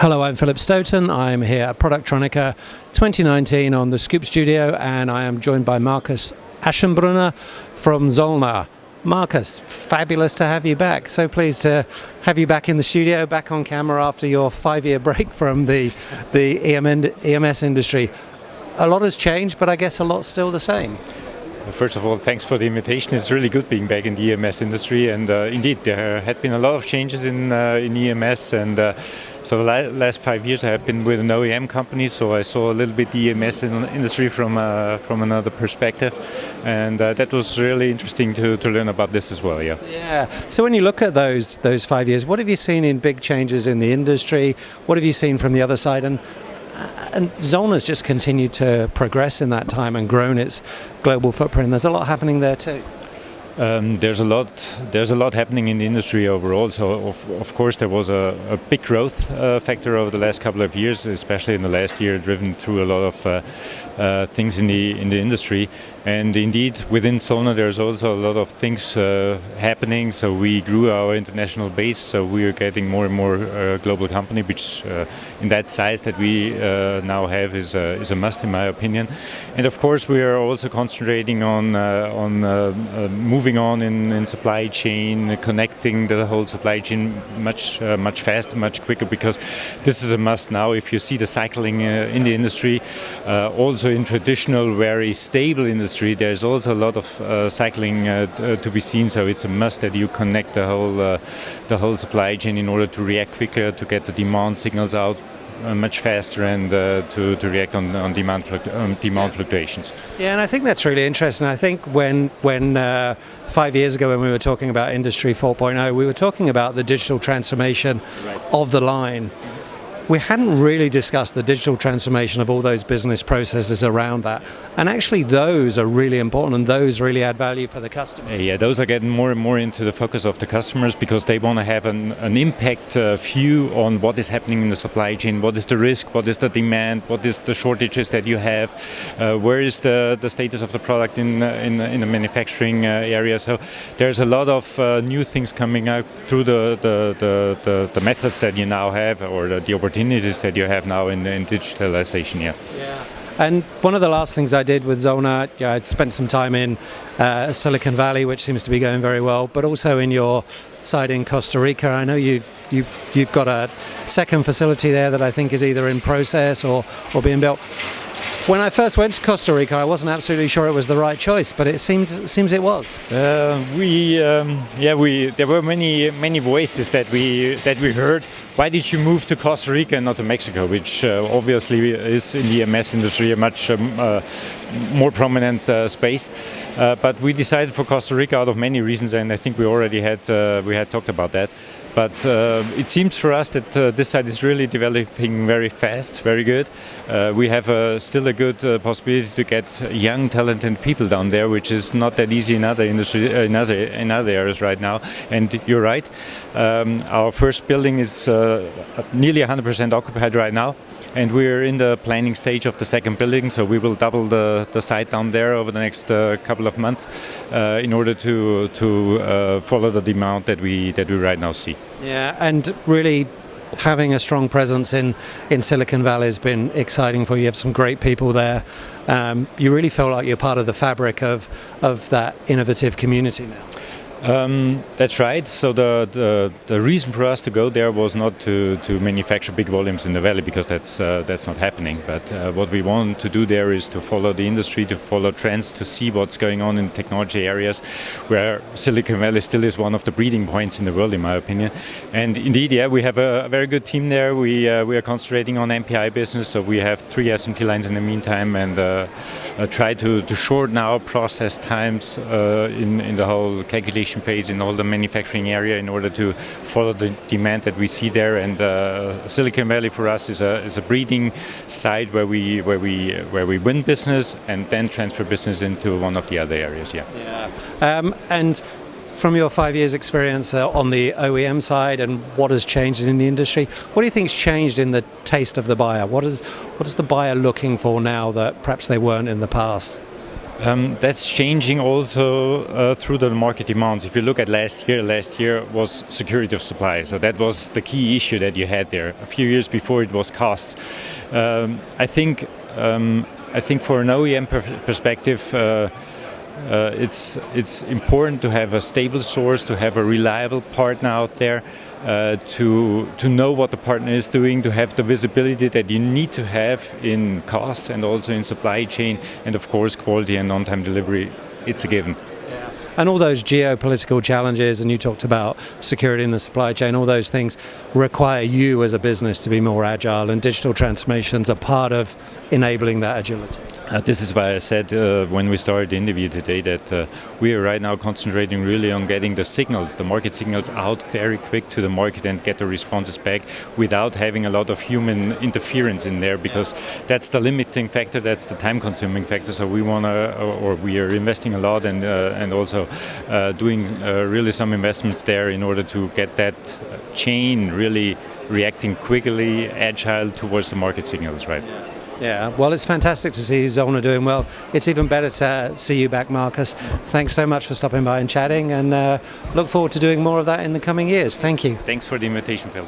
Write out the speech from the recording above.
Hello, I'm Philip Stoten. I'm here at Productronica 2019 on the Scoop Studio, and I am joined by Markus Aschenbrenner from Zollner. Markus, fabulous to have you back. So pleased to have you back in the studio, back on camera after your 5-year break from the EMS industry. A lot has changed, but I guess a lot's still the same. First of all, thanks for the invitation. It's really good being back in the EMS industry, and indeed there had been a lot of changes in EMS, and so the last 5 years I have been with an OEM company, so I saw a little bit the EMS industry from another perspective, and that was really interesting to learn about this as well. Yeah. So when you look at those 5 years, what have you seen in big changes in the industry? What have you seen from the other side? And Zollner's just continued to progress in that time and grown its global footprint. There's a lot happening there too. There's a lot happening in the industry overall. So of course there was a big growth factor over the last couple of years, especially in the last year, driven through a lot of things in the industry. And indeed, within Zollner, there's also a lot of things happening. So we grew our international base. So we are getting more and more global company, which in that size that we now have is a must, in my opinion. And of course, we are also concentrating on moving on in supply chain, connecting the whole supply chain much faster, much quicker, because this is a must now. If you see the cycling in the industry, also in traditional, very stable industry, there's also a lot of cycling to be seen. So it's a must that you connect the whole supply chain in order to react quicker, to get the demand signals out much faster, and to react on demand fluctuations. Yeah, and I think that's really interesting. I think when 5 years ago when we were talking about Industry 4.0, we were talking about the digital transformation of the line. We hadn't really discussed the digital transformation of all those business processes around that. And actually those are really important, and those really add value for the customer. Yeah, those are getting more and more into the focus of the customers, because they want to have an impact view on what is happening in the supply chain, what is the risk, what is the demand, what is the shortages that you have, where is the status of the product in the manufacturing area. So there's a lot of new things coming out through the methods that you now have, or the opportunities that you have now in digitalization. Yeah. And one of the last things I did with Zollner, I spent some time in Silicon Valley, which seems to be going very well, but also in your site in Costa Rica. I know you've got a second facility there that I think is either in process or being built. When I first went to Costa Rica, I wasn't absolutely sure it was the right choice, but it seems it was. There were many voices that we heard. Why did you move to Costa Rica and not to Mexico, which obviously is in the EMS industry a much more prominent space? But we decided for Costa Rica out of many reasons, and I think we already had talked about that. But it seems for us that this site is really developing very fast, very good. We have still a good possibility to get young, talented people down there, which is not that easy in other industry, in other areas right now. And you're right, our first building is nearly 100% occupied right now. And we're in the planning stage of the second building, so we will double the site down there over the next couple of months in order to follow the demand that we right now see. Yeah, and really having a strong presence in Silicon Valley has been exciting for you. You have some great people there. You really feel like you're part of the fabric of that innovative community now. That's right. So the reason for us to go there was not to manufacture big volumes in the valley, because that's not happening. But what we want to do there is to follow the industry, to follow trends, to see what's going on in technology areas, where Silicon Valley still is one of the breeding points in the world, in my opinion. And indeed, yeah, we have a very good team there. We are concentrating on MPI business, so we have 3 SMT lines in the meantime, and try to shorten our process times in the whole calculation phase, in all the manufacturing area, in order to follow the demand that we see there. And Silicon Valley for us is a breeding site where we win business and then transfer business into one of the other areas. And from your 5 years experience on the OEM side and what has changed in the industry, what do you think's changed in the taste of the buyer? What is the buyer looking for now that perhaps they weren't in the past? That's changing also through the market demands. If you look at last year was security of supply. So that was the key issue that you had there. A few years before it was costs. I think for an OEM perspective, it's important to have a stable source, to have a reliable partner out there. To know what the partner is doing, to have the visibility that you need to have in costs and also in supply chain, and of course quality and on-time delivery, it's a given. And all those geopolitical challenges, and you talked about security in the supply chain, all those things require you as a business to be more agile, and digital transformations are part of enabling that agility. This is why I said when we started the interview today that we are right now concentrating really on getting the signals, the market signals out very quick to the market and get the responses back without having a lot of human interference in there, because that's the limiting factor, that's the time consuming factor. So we we are investing a lot and also doing really some investments there in order to get that chain really reacting quickly, agile towards the market signals, right? Yeah, well, it's fantastic to see Zollner doing well. It's even better to see you back, Markus. Thanks so much for stopping by and chatting, and look forward to doing more of that in the coming years. Thank you. Thanks for the invitation, Phil.